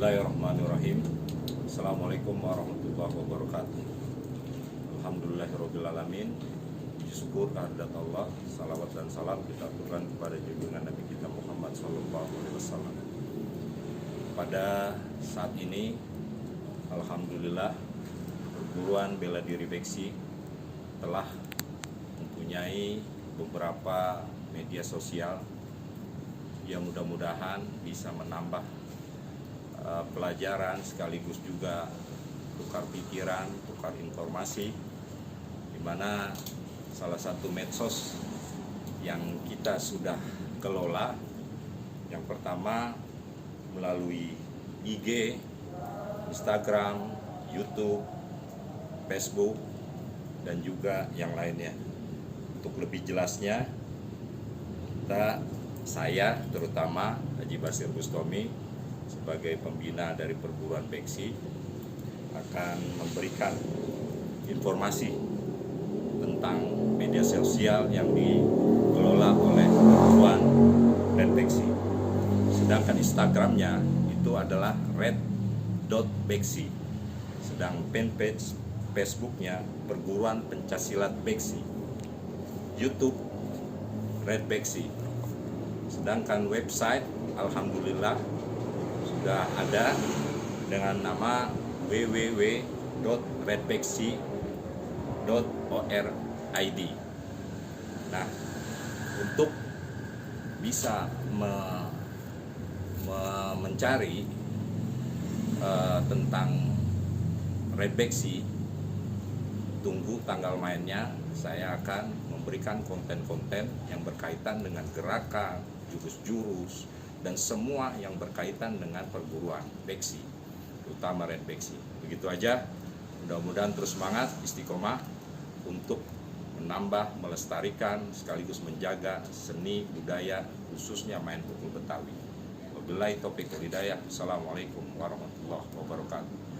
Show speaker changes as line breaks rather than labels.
Bismillahirrahmanirrahim. Assalamualaikum warahmatullahi wabarakatuh. Alhamdulillahirrabbilalamin. Syukur kehadirat Allah. Salawat dan salam kita aturkan kepada junjungan Nabi kita Muhammad SAW. Pada saat ini alhamdulillah perguruan bela diri Beksi telah mempunyai beberapa media sosial yang mudah-mudahan bisa menambah pelajaran sekaligus juga tukar pikiran, tukar informasi, di mana salah satu medsos yang kita sudah kelola yang pertama melalui IG, Instagram, YouTube, Facebook, dan juga yang lainnya. Untuk lebih jelasnya, saya terutama Haji Basir Bustomi sebagai pembina dari perguruan Beksi akan memberikan informasi tentang media sosial yang dikelola oleh perguruan Red Beksi. Sedangkan Instagramnya itu adalah red.beksi. Sedang fanpage Facebooknya Perguruan Pencaksilat Beksi. YouTube Red Beksi. Sedangkan website alhamdulillah sudah ada dengan nama www.redbeksi.org. Nah, untuk bisa mencari tentang Red Beksi, tunggu tanggal mainnya. Saya akan memberikan konten-konten yang berkaitan dengan gerakan, jurus-jurus, dan semua yang berkaitan dengan perguruan Beksi, terutama Red Beksi. Begitu aja, mudah-mudahan terus semangat, istiqomah untuk menambah, melestarikan, sekaligus menjaga seni budaya, khususnya main pukul Betawi. Wabillahi taufiq wal hidayah. Assalamualaikum warahmatullahi wabarakatuh.